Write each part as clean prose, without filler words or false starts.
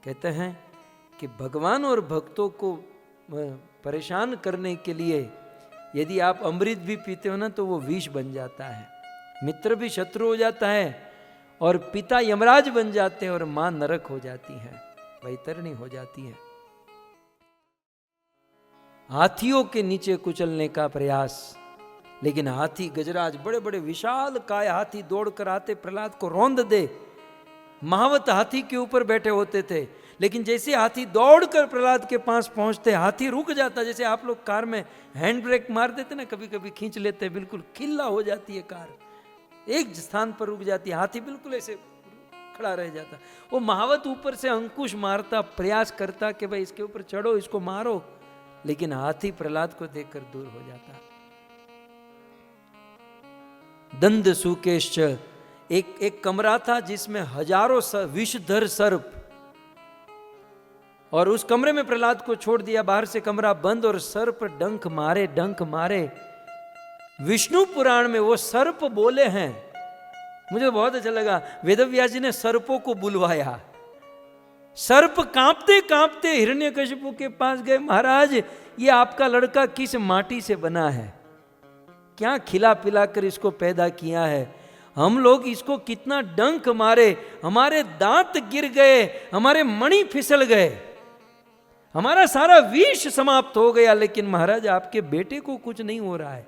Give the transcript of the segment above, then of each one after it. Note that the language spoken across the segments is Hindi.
कहते हैं कि भगवान और भक्तों को परेशान करने के लिए यदि आप अमृत भी पीते हो ना तो वो विष बन जाता है, मित्र भी शत्रु हो जाता है, और पिता यमराज बन जाते हैं, और मां नरक हो जाती है, वैतरणी हो जाती है। हाथियों के नीचे कुचलने का प्रयास, लेकिन हाथी गजराज बड़े बड़े विशाल काय हाथी दौड़कर आते, प्रहलाद को रौंद दे। महावत हाथी के ऊपर बैठे होते थे, लेकिन जैसे हाथी दौड़कर प्रहलाद के पास पहुंचते, हाथी रुक जाता। जैसे आप लोग कार में हैंड ब्रेक मार देते ना, कभी कभी खींच लेते, बिल्कुल खिल्ला हो जाती है कार, एक स्थान पर रुक जाती है, हाथी बिल्कुल ऐसे खड़ा रह जाता। वो महावत ऊपर से अंकुश मारता, प्रयास करता कि भाई इसके ऊपर चढ़ो, इसको मारो, लेकिन हाथी प्रहलाद को देखकर दूर हो जाता। दंद सुकेश, एक कमरा था जिसमें हजारों विषधर सर्प, और उस कमरे में प्रहलाद को छोड़ दिया, बाहर से कमरा बंद, और सर्प डंक मारे। विष्णु पुराण में वो सर्प बोले हैं, मुझे बहुत अच्छा लगा। वेदव्यास जी ने सर्पों को बुलवाया, सर्प कांपते कांपते हिरण्यकशिपु के पास गए, महाराज ये आपका लड़का किस माटी से बना है, क्या खिला पिला कर इसको पैदा किया है, हम लोग इसको कितना डंक मारे, हमारे दांत गिर गए, हमारे मणि फिसल गए, हमारा सारा विष समाप्त हो गया, लेकिन महाराज आपके बेटे को कुछ नहीं हो रहा है,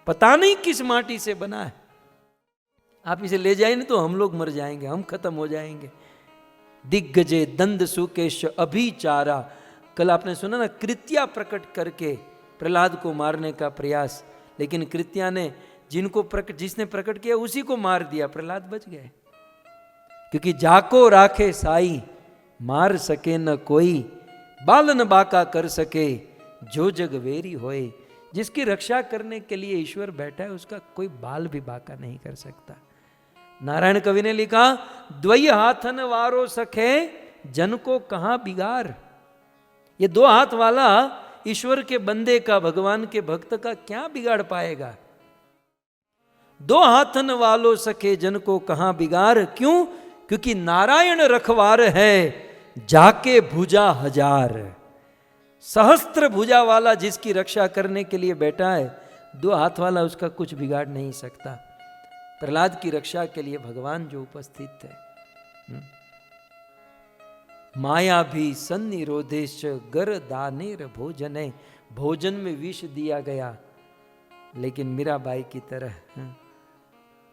पता नहीं किस माटी से बना है, आप इसे ले जाए नहीं तो हम लोग मर जाएंगे, हम खत्म हो जाएंगे। दिग्गजे दंद सुकेश अभिचारा, कल आपने सुना ना, कृत्या प्रकट करके प्रहलाद को मारने का प्रयास, लेकिन कृत्या ने जिसने प्रकट किया उसी को मार दिया, प्रहलाद बच गए। क्योंकि जाको राखे साई, मार सके न कोई, बालन बाका कर सके, जो जग वेरी होए। जिसकी रक्षा करने के लिए ईश्वर बैठा है, उसका कोई बाल भी बाका नहीं कर सकता। नारायण कवि ने लिखा, द्वय हाथन वारो सखे, जन को कहां बिगार। ये दो हाथ वाला ईश्वर के बंदे का, भगवान के भक्त का क्या बिगाड़ पाएगा। दो हाथन वालो सखे, जन को कहां बिगार। क्यों? क्योंकि नारायण रखवार है, जाके भुजा हजार। सहस्त्र भुजा वाला जिसकी रक्षा करने के लिए बैठा है, दो हाथ वाला उसका कुछ बिगाड़ नहीं सकता। प्रहलाद की रक्षा के लिए भगवान जो उपस्थित थे। माया भी सन्निरोधेश गर दानेर भोजने, भोजन में विष दिया गया, लेकिन मीराबाई की तरह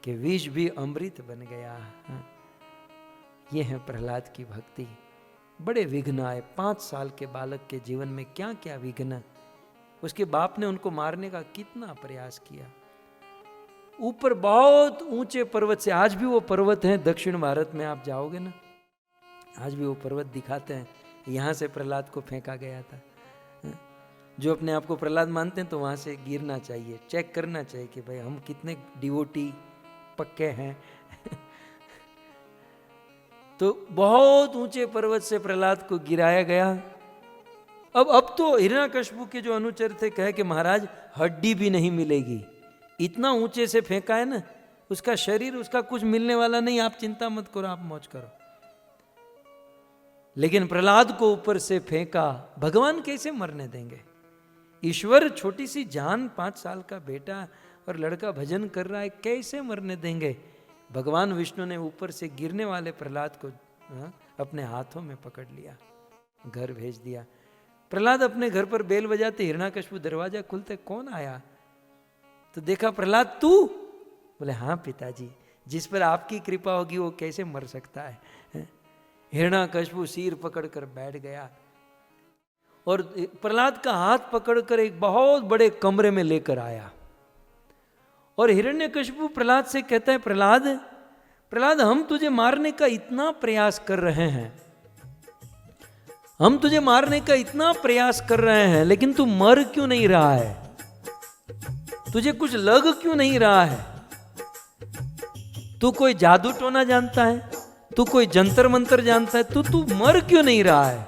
कि विष भी अमृत बन गया। ये है प्रहलाद की भक्ति। बड़े विघ्न आए 5 साल के बालक के जीवन में, क्या क्या विघ्न। उसके बाप ने उनको मारने का कितना प्रयास किया। ऊपर बहुत ऊंचे पर्वत से, आज भी वो पर्वत हैं दक्षिण भारत में, आप जाओगे ना, आज भी वो पर्वत दिखाते हैं, यहाँ से प्रहलाद को फेंका गया था। जो अपने आप को प्रहलाद मानते हैं तो वहाँ से गिरना चाहिए, चेक करना चाहिए कि भाई हम कितने डिवोटी पक्के हैं। तो बहुत ऊंचे पर्वत से प्रहलाद को गिराया गया। अब तो हिरण्यकशिपु के जो अनुचर थे कहे कि महाराज हड्डी भी नहीं मिलेगी, इतना ऊंचे से फेंका है ना, उसका शरीर, उसका कुछ मिलने वाला नहीं, आप चिंता मत करो, आप मौज करो। लेकिन प्रहलाद को ऊपर से फेंका, भगवान कैसे मरने देंगे। ईश्वर छोटी सी जान, 5 साल का बेटा और लड़का भजन कर रहा है, कैसे मरने देंगे। भगवान विष्णु ने ऊपर से गिरने वाले प्रहलाद को अपने हाथों में पकड़ लिया, घर भेज दिया। प्रहलाद अपने घर पर बेल बजाते, हिरण्यकशिपु दरवाजा खुलते, कौन आया? तो देखा प्रहलाद, तू? बोले हाँ पिताजी, जिस पर आपकी कृपा होगी वो कैसे मर सकता है। हिरण्यकशिपु सिर पकड़कर बैठ गया और प्रहलाद का हाथ पकड़कर एक बहुत बड़े कमरे में लेकर आया। और हिरण्यकशिपु प्रहलाद से कहता है, प्रहलाद हम तुझे मारने का इतना प्रयास कर रहे हैं, हम तुझे मारने का इतना प्रयास कर रहे हैं, लेकिन तू मर क्यों नहीं रहा है, तुझे कुछ लग क्यों नहीं रहा है। तू कोई जादू टोना जानता है, तू कोई जंतर मंतर जानता है, तू मर क्यों नहीं रहा है।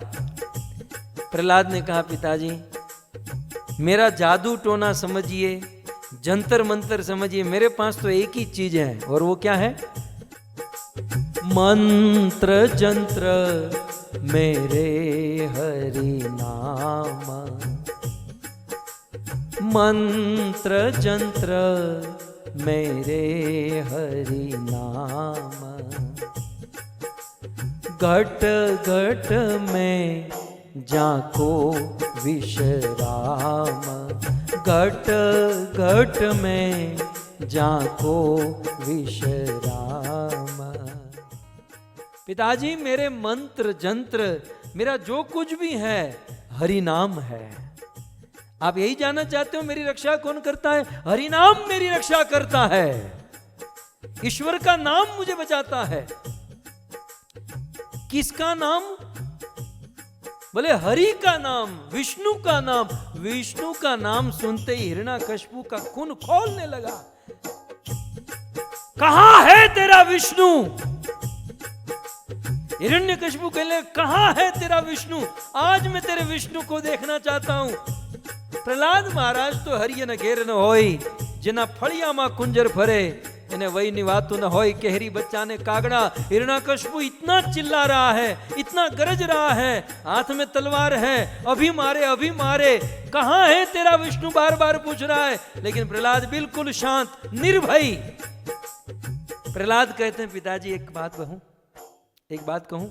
प्रहलाद ने कहा, पिताजी मेरा जादू टोना समझिए, जंतर मंतर समझिए, मेरे पास तो एक ही चीज है, और वो क्या है? मंत्र जंत्र मेरे हरि नाम, मंत्र जंत्र मेरे हरि नाम, घट घट में जाको विश्राम, घट घट में जाको विश्राम। पिताजी मेरे मंत्र जंत्र, मेरा जो कुछ भी है हरि नाम है। आप यही जानना चाहते हो मेरी रक्षा कौन करता है? हरि नाम मेरी रक्षा करता है। ईश्वर का नाम मुझे बचाता है। किसका नाम? बोले हरि का नाम, विष्णु का नाम। विष्णु का नाम सुनते ही हिरण्याकश्यप का खून खौलने लगा। कहां है तेरा विष्णु? हिरण्यकश्यप कहले कहां है तेरा विष्णु? आज मैं तेरे विष्णु को देखना चाहता हूं। प्रहलाद महाराज तो हरियन घेर न होई, जिना फड़िया मां कुंजर फरे, इन्हें वही निवातु न होई, केहरी बच्चा ने कागड़ा। हिरण्याकश्यप इतना चिल्ला रहा है, इतना गरज रहा है, हाथ में तलवार है, अभी मारे अभी मारे। कहां है तेरा विष्णु? बार बार पूछ रहा है। लेकिन प्रहलाद बिल्कुल शांत, निर्भय। प्रहलाद कहते हैं पिताजी एक बात कहूं,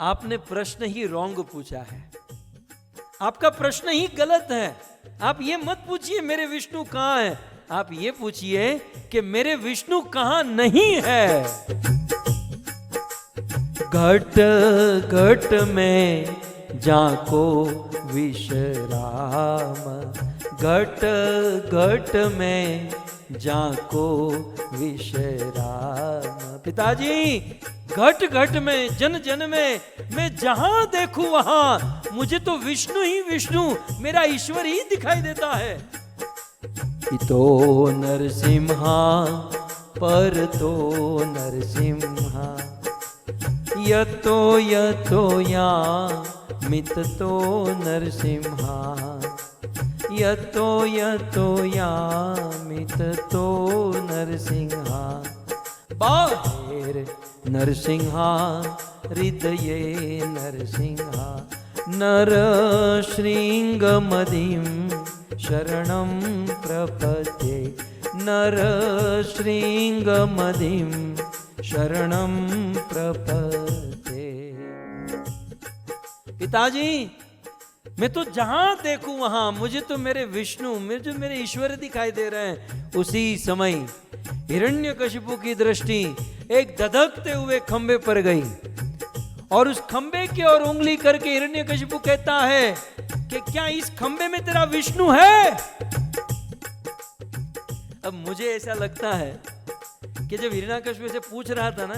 आपने प्रश्न ही रॉन्ग पूछा है। आपका प्रश्न ही गलत है। आप ये मत पूछिए मेरे विष्णु कहां है, आप ये पूछिए कि मेरे विष्णु कहां नहीं है। घट घट में जाको विश्राम, घट घट में जाको विश्राम। पिताजी घट घट में, जन जन में, मैं जहां देखूं वहां मुझे तो विष्णु ही विष्णु, मेरा ईश्वर ही दिखाई देता है। इतो नरसिम्हा पर तो नरसिम्हा, यतो यतो या मित तो नरसिम्हा, यतो यतो यामित तो नरसिंहा। बाहेर नरसिंहा हृदये नरसिंहा, नर श्रृंगमदिं शरणं प्रपद्ये, नर श्रृंगमदिं शरणं प्रपद्ये। पिताजी मैं तो जहां देखूं वहां मुझे तो मेरे विष्णु, मुझे मेरे ईश्वर दिखाई दे रहे हैं। उसी समय हिरण्यकशिपु की दृष्टि एक धधकते हुए खंबे पर गई और उस खंबे की ओर उंगली करके हिरण्यकशिपु कहता है कि क्या इस खंबे में तेरा विष्णु है? अब मुझे ऐसा लगता है कि जब हिरण्यकशिपु से पूछ रहा था ना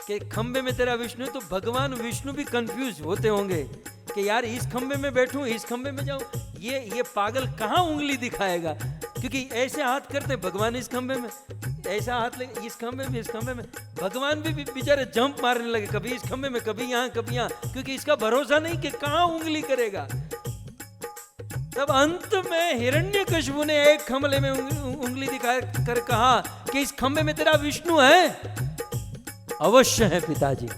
कि खंबे में तेरा विष्णु है, तो भगवान विष्णु भी कंफ्यूज होते होंगे कि यार इस खंबे में बैठूं, इस खंबे में जाऊं, ये पागल कहां उंगली दिखाएगा? क्योंकि ऐसे हाथ करते भगवान इस खंबे में, ऐसा हाथ लगे इस खंबे में, इस खंबे में। भगवान भी बेचारे जंप मारने लगे, कभी इस खंबे में, कभी यहां, कभी यहां, क्योंकि इसका भरोसा नहीं कि कहां उंगली करेगा। तब अंत में हिरण्यकशिपु ने एक खंबे में उंगली दिखा कर कहा कि इस खंबे में तेरा विष्णु है? अवश्य है पिताजी,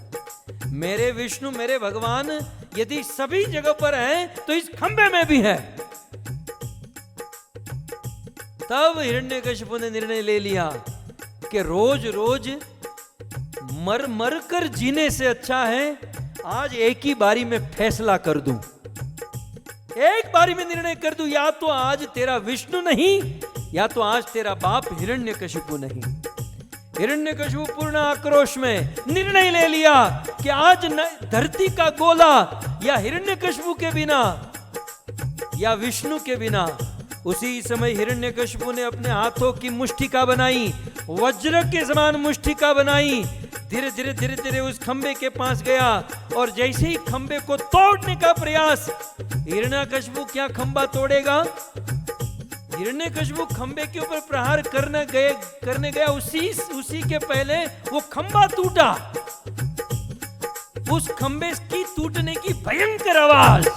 मेरे विष्णु, मेरे भगवान यदि सभी जगह पर हैं तो इस खंबे में भी है। तब हिरण्यकशिपु ने निर्णय ले लिया कि रोज रोज मर मर कर जीने से अच्छा है आज एक ही बारी में फैसला कर दूं, एक बारी में निर्णय कर दूं, या तो आज तेरा विष्णु नहीं, या तो आज तेरा बाप हिरण्यकशिपु नहीं। हिरण्यकशिपु पूर्ण आक्रोश में निर्णय ले लिया कि आज धरती का गोला या हिरण्यकशिपु के बिना या विष्णु के बिना। उसी समय हिरण्यकशिपु ने अपने हाथों की मुष्टिका बनाई, वज्र के समान मुष्टिका बनाई, धीरे धीरे धीरे धीरे उस खंबे के पास गया और जैसे ही खंबे को तोड़ने का प्रयास, हिरण्यकशिपु क्या खंबा तोड़ेगा? हिरण्यकशिपु खंबे के ऊपर प्रहार करने गया, उसी के पहले वो खंबा टूटा। उस खंबे की टूटने की भयंकर आवाज,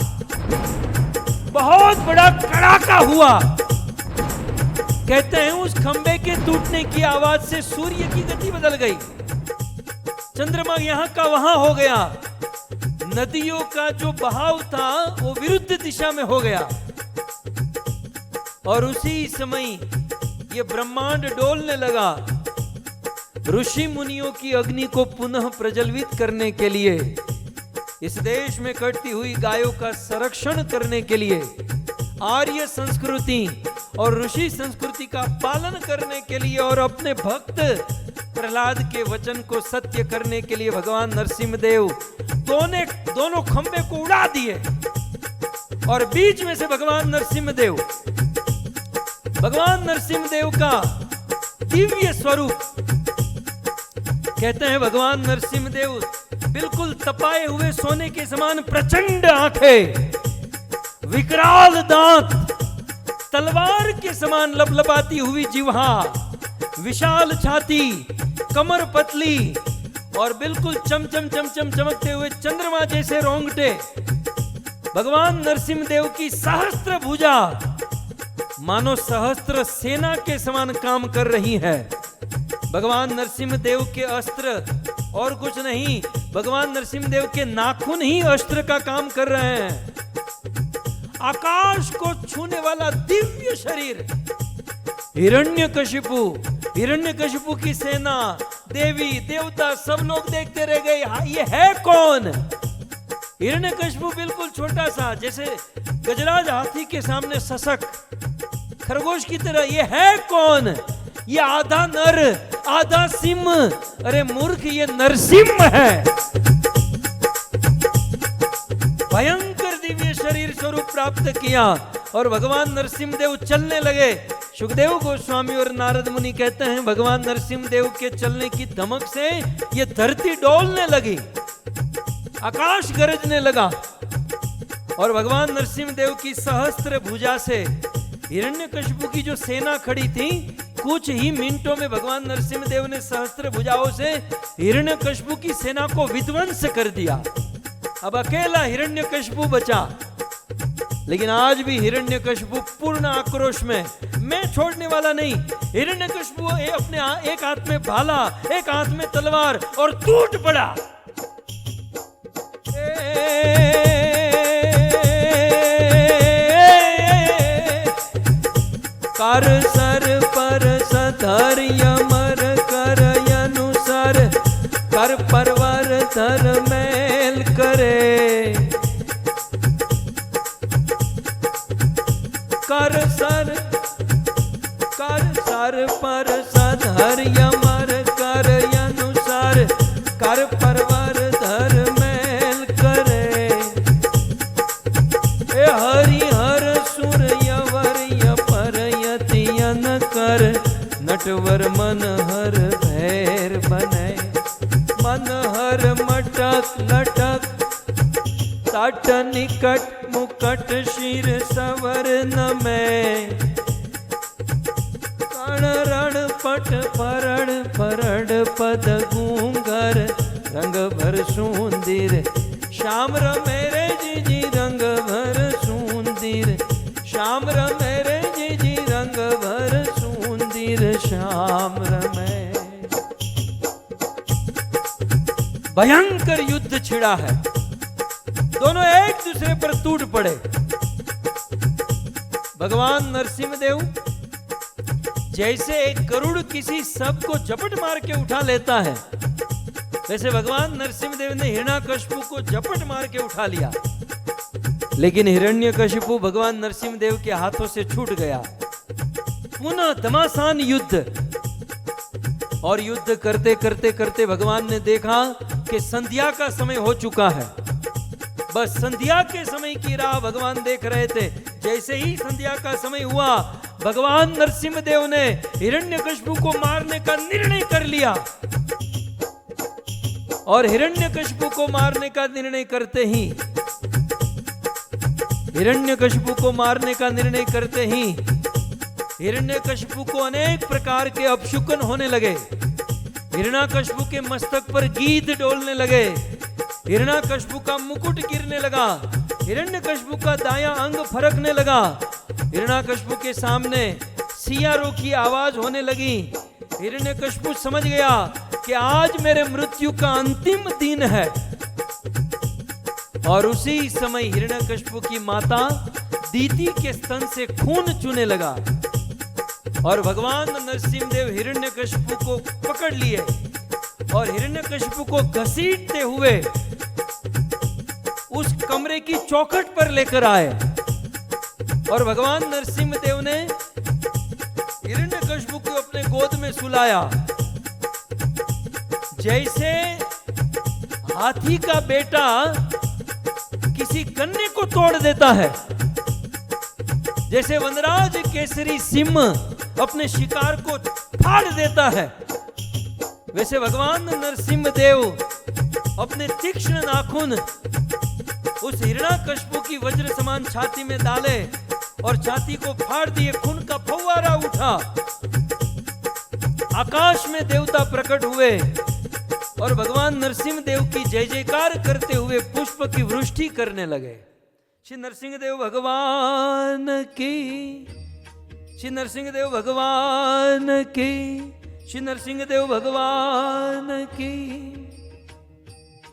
बहुत बड़ा कड़ाका हुआ। कहते हैं उस खंबे के टूटने की आवाज से सूर्य की गति बदल गई। चंद्रमा यहां का वहां हो गया, नदियों का जो बहाव था वो विरुद्ध दिशा में हो गया, और उसी समय ये ब्रह्मांड डोलने लगा। ऋषि मुनियों की अग्नि को पुनः प्रज्वलित करने के लिए, इस देश में कटती हुई गायों का संरक्षण करने के लिए, आर्य संस्कृति और ऋषि संस्कृति का पालन करने के लिए, और अपने भक्त प्रहलाद के वचन को सत्य करने के लिए भगवान नरसिंहदेव दोनों खंबे को उड़ा दिए, और बीच में से भगवान नरसिंहदेव का दिव्य स्वरूप, कहते हैं भगवान नरसिंहदेव बिल्कुल तपाए हुए सोने के समान प्रचंड आंखें, विकराल दांत, तलवार के समान लपलपाती हुई जिह्वा, विशाल छाती, कमर पतली और बिल्कुल चमचम चमचम चमकते हुए चंद्रमा जैसे रोंगटे। भगवान नरसिंहदेव की सहस्त्र भुजा मानो सहस्त्र सेना के समान काम कर रही है। भगवान नरसिंहदेव के अस्त्र और कुछ नहीं, भगवान नरसिंहदेव के नाखून ही अस्त्र का काम कर रहे हैं। आकाश को छूने वाला दिव्य शरीर, हिरण्यकशिपु की सेना, देवी देवता सब लोग देखते रह गए, ये है कौन? हिरण्यकशिपु बिल्कुल छोटा सा, जैसे गजराज हाथी के सामने सशक खरगोश की तरह, ये है कौन? ये आधा नर आधा सिंह, अरे मूर्ख, ये नरसिंह है। भयंकर दिव्य शरीर स्वरूप प्राप्त किया और भगवान नरसिंहदेव चलने लगे। सुखदेव गोस्वामी और नारद मुनि कहते हैं भगवान नरसिंहदेव के चलने की धमक से ये धरती डोलने लगी, आकाश गरजने लगा, और भगवान नरसिंहदेव की सहस्त्र भुजा से हिरण्यकशिपु की जो सेना खड़ी थी, कुछ ही मिनटों में भगवान नरसिंहदेव ने सहस्त्र भुजाओं से हिरण्यकशिपु की सेना को विध्वंस कर दिया। अब अकेला हिरण्यकशिपु बचा, लेकिन आज भी हिरण्यकशिपु पूर्ण आक्रोश में, मैं छोड़ने वाला नहीं। हिरण्यकशिपु अपने एक हाथ में भाला, एक हाथ में तलवार, और टूट पड़ा। कर सर पर सधर यमर कर अनुसार, कर परवर धर मेल करे, कर सर पर सधर यमर कर अनुसार, कर परवर धर मेल करे, ए हरिहर सुर यवर यपर यतियन कर, नटवर मनहर भैर बने, मनहर मटक लटक, तट निकट मुकट शिर सवर्ण में, कण रण पट फरण पद गूंगर, रंग भर सुंदर श्याम मेरे जी रंग भर सुंदर, श्याम मेरे जी रंग भर सुंदर, श्याम में। भयंकर युद्ध छिड़ा है, दोनों एक दूसरे पर टूट पड़े। भगवान नरसिंहदेव जैसे एक गरुड़ किसी सांप को झपट मार के उठा लेता है, वैसे भगवान नरसिंहदेव ने हिरण्यकशिपु को झपट मार के उठा लिया, लेकिन हिरण्यकशिपु भगवान नरसिंहदेव के हाथों से छूट गया। पुनः घमासान युद्ध, और युद्ध करते करते करते भगवान ने देखा कि संध्या का समय हो चुका है। बस संध्या के समय की राह भगवान देख रहे थे। जैसे ही संध्या का समय हुआ, भगवान नरसिंहदेव ने हिरण्यकशिपु को मारने का निर्णय कर लिया, और हिरण्यकशिपु को मारने का निर्णय करते ही हिरण्यकशिपु को अनेक प्रकार के अपशुकन होने लगे। हिरण्यकशिपु के मस्तक पर गीध डोलने लगे, हिरण्यकशिपु का मुकुट गिरने लगा, हिरण्यकशिपु का दायां अंग फरकने लगा, हिरण्यकशिपु के सामने सियारों की आवाज होने लगी। हिरण्यकशिपु समझ गया कि आज मेरे मृत्यु का अंतिम दिन है। और उसी समय हिरण्यकशिपु की माता दीति के स्तन से खून चूने लगा और भगवान नरसिंहदेव हिरण्यकशिपु को पकड़ लिए और हिरण्यकशिपु को घसीटते हुए उस कमरे की चौखट पर लेकर आए और भगवान नरसिंहदेव ने हिरण्यकशिपु को अपने गोद में सुलाया। जैसे हाथी का बेटा किसी गन्ने को तोड़ देता है, जैसे वनराज केसरी सिंह अपने शिकार को फाड़ देता है, वैसे भगवान नरसिंहदेव अपने तीक्ष्ण नाखून उस हिरण्यकशिपु की वज्र समान छाती में डाले और छाती को फाड़ दिए। खून का फव्वारा उठा, आकाश में देवता प्रकट हुए और भगवान नरसिंहदेव की जय जयकार करते हुए पुष्प की वृष्टि करने लगे। श्री नरसिंहदेव भगवान की, श्री नरसिंहदेव भगवान की, श्री नरसिंहदेव भगवान की।